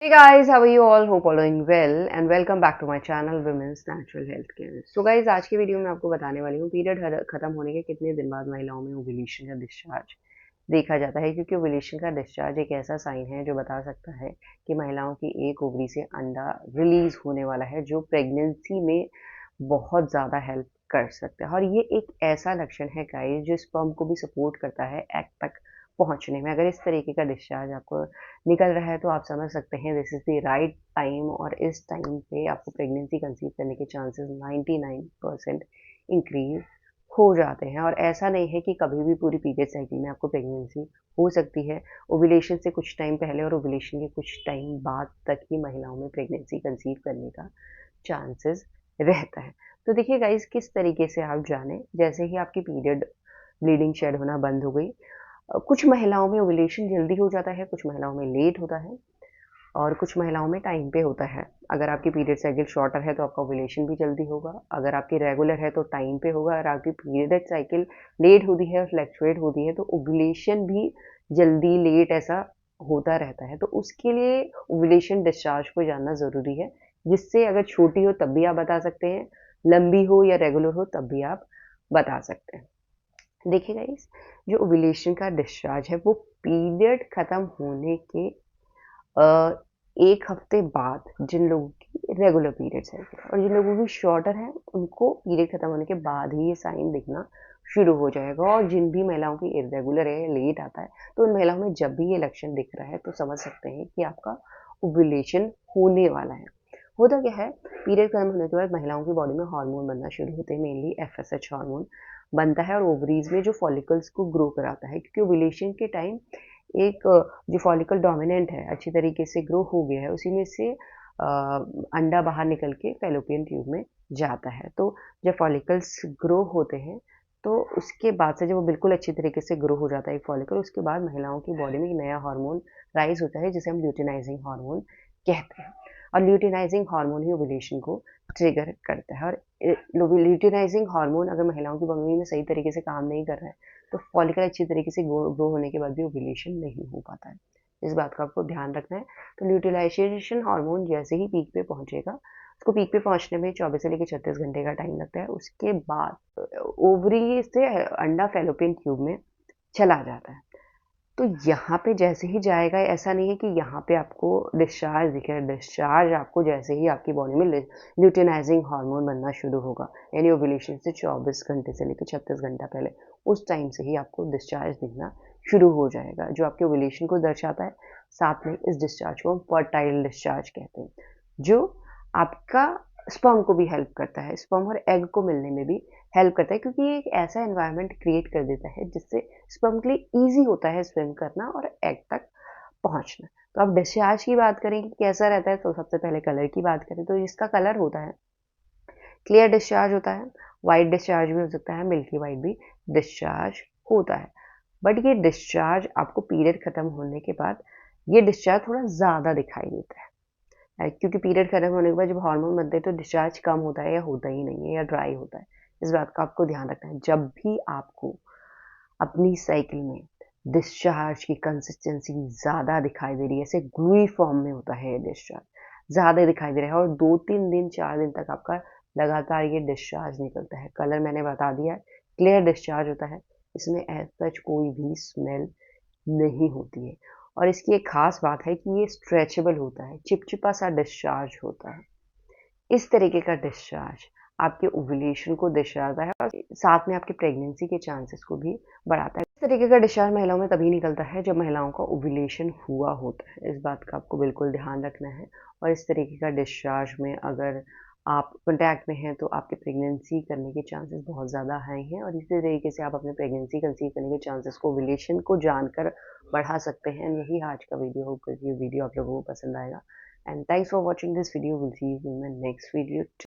Hey guys, how are you all? Hope all doing well and welcome back to my channel Women's Natural Health Care. So guys, आज की video में आपको बताने वाली हूँ period खत्म होने के कितने दिन बाद महिलाओं में ओव्यूलेशन का डिस्चार्ज देखा जाता है, क्योंकि ओव्यूलेशन का डिस्चार्ज एक ऐसा साइन है जो बता सकता है कि महिलाओं की एक ओवरी से अंडा रिलीज होने वाला है, जो प्रेगनेंसी में बहुत ज़्यादा हेल्प कर सकता है। और ये एक ऐसा लक्षण है गाइस जो स्पर्म को भी सपोर्ट करता है एग तक पहुंचने में। अगर इस तरीके का डिस्चार्ज आपको निकल रहा है तो आप समझ सकते हैं this is the right time, और इस टाइम पे आपको प्रेगनेंसी कंसीव करने के चांसेस 99% इंक्रीज हो जाते हैं। और ऐसा नहीं है कि कभी भी पूरी पीरियड साइकिल में आपको प्रेगनेंसी हो सकती है। ओव्यूलेशन से कुछ टाइम पहले और ओव्यूलेशन के कुछ टाइम बाद तक ही महिलाओं में प्रेगनेंसी कंसीव करने का चांसेस रहता है। तो देखिए गाइस, किस तरीके से आप जानें। जैसे ही आपकी पीरियड ब्लीडिंग शेड होना बंद हो गई, कुछ महिलाओं में ओव्यूलेशन जल्दी हो जाता है, कुछ महिलाओं में लेट होता है और कुछ महिलाओं में टाइम पे होता है। अगर आपकी पीरियड साइकिल शॉर्टर है तो आपका ओव्यूलेशन भी जल्दी होगा, अगर आपकी रेगुलर है तो टाइम पे होगा। अगर आपकी पीरियड साइकिल लेट होती है और फ्लैक्चुएट होती है तो ओव्यूलेशन भी जल्दी लेट ऐसा होता रहता है। तो उसके लिए ओव्यूलेशन डिस्चार्ज को जानना ज़रूरी है, जिससे अगर छोटी हो तब भी आप बता सकते हैं, लंबी हो या रेगुलर हो तब भी आप बता सकते हैं। देखिए गाइस, जो ओव्यूलेशन का डिस्चार्ज है वो पीरियड खत्म होने के अ, 1 हफ्ते बाद जिन लोगों की रेगुलर पीरियड्स है और जिन लोगों की शॉर्टर है, उनको पीरियड खत्म होने के बाद ही ये साइन दिखना शुरू हो जाएगा। और जिन भी महिलाओं की इरेगुलर है, लेट आता है, तो उन महिलाओं में जब भी ये लक्षण दिख रहा है तो समझ सकते हैं कि आपका ओव्यूलेशन होने वाला है। होता क्या है, पीरियड खत्म होने के बाद महिलाओं की बॉडी में हार्मोन बनना शुरू होते हैं, मेनली एफएसएच हार्मोन बनता है और ओवरीज में जो फॉलिकल्स को ग्रो कराता है, क्योंकि ओव्यूलेशन के टाइम एक जो फॉलिकल डोमिनेंट है अच्छी तरीके से ग्रो हो गया है, उसी में से अंडा बाहर निकल के फैलोपियन ट्यूब में जाता है। तो जब फॉलिकल्स ग्रो होते हैं तो उसके बाद से जब वो बिल्कुल अच्छी तरीके से ग्रो हो जाता है एक फॉलिकल, उसके बाद महिलाओं की बॉडी में एक नया हार्मोन राइज होता है जिसे हम ल्यूटिनाइजिंग हार्मोन कहते हैं। और ल्यूटिनाइजिंग हार्मोन ही ओव्यूलेशन को ट्रिगर करता है। और ल्यूटिनाइजिंग हार्मोन अगर महिलाओं की बॉडी में सही तरीके से काम नहीं कर रहा है तो फॉलिकल अच्छी तरीके से ग्रो होने के बाद भी ओव्यूलेशन नहीं हो पाता है। इस बात का आपको ध्यान रखना है। तो ल्यूटिलाइजेशन हार्मोन जैसे ही पीक पे पहुंचेगा, उसको पीक पे पहुंचने में 24 से लेकर 36 घंटे का टाइम लगता है। उसके बाद ओवरी से अंडा फैलोपियन ट्यूब में चला जाता है। तो यहाँ पे जैसे ही जाएगा, ऐसा नहीं है कि यहाँ पे आपको डिस्चार्ज दिखेगा। डिस्चार्ज आपको जैसे ही आपकी बॉडी में ल्यूटिनाइजिंग हार्मोन बनना शुरू होगा, यानी ओव्यूलेशन से 24 घंटे से लेकर 36 घंटा पहले, उस टाइम से ही आपको डिस्चार्ज दिखना शुरू हो जाएगा, जो आपके ओव्यूलेशन को दर्शाता है। साथ में इस डिस्चार्ज को हम फर्टाइल डिस्चार्ज कहते हैं, जो आपका स्पर्म को भी हेल्प करता है, स्पर्म और एग को मिलने में भी हेल्प करता है, क्योंकि ये एक ऐसा एनवायरनमेंट क्रिएट कर देता है जिससे स्पर्म के लिए ईज़ी होता है स्विम करना और एग तक पहुँचना। तो अब डिस्चार्ज की बात करें कि कैसा रहता है, तो सबसे पहले कलर की बात करें तो इसका कलर होता है क्लियर डिस्चार्ज होता है, व्हाइट डिस्चार्ज भी हो सकता है, मिल्की व्हाइट भी डिस्चार्ज होता है। बट ये डिस्चार्ज आपको पीरियड खत्म होने के बाद ये डिस्चार्ज थोड़ा ज़्यादा दिखाई देता है। क्योंकि पीरियड खत्म होने के बाद जब हार्मोन बनते हैं तो डिस्चार्ज कम होता है या होता ही नहीं है या ड्राई होता है। इस बात का आपको ध्यान रखना है। जब भी आपको अपनी साइकिल में डिस्चार्ज की कंसिस्टेंसी ज़्यादा दिखाई दे रही है, ऐसे ग्लूई फॉर्म में होता है ये डिस्चार्ज, ज़्यादा दिखाई दे रहा है और 2-3 दिन 4 दिन तक आपका लगातार ये डिस्चार्ज निकलता है। कलर मैंने बता दिया है, क्लियर डिस्चार्ज होता है, इसमें एज सच कोई भी स्मेल नहीं होती है। और इसकी एक खास बात है कि ये स्ट्रेचेबल होता है, चिपचिपा सा डिस्चार्ज होता है। इस तरीके का डिस्चार्ज आपके ओव्यूलेशन को दर्शाता है और साथ में आपके प्रेगनेंसी के चांसेस को भी बढ़ाता है। इस तरीके का डिस्चार्ज महिलाओं में तभी निकलता है जब महिलाओं का ओव्यूलेशन हुआ होता है। इस बात का आपको बिल्कुल ध्यान रखना है। और इस तरीके का डिस्चार्ज में अगर आप कॉन्टैक्ट में हैं तो आपके प्रेगनेंसी करने के चांसेस बहुत ज़्यादा हाई हैं, और इसी तरीके से आप अपने प्रेगनेंसी कंसीव करने के चांसेस को ओव्यूलेशन को जानकर बढ़ा सकते हैं। यही आज का वीडियो होगा। ये वीडियो आप लोगों को पसंद आएगा। And thanks for watching this video. We'll see you in my next video.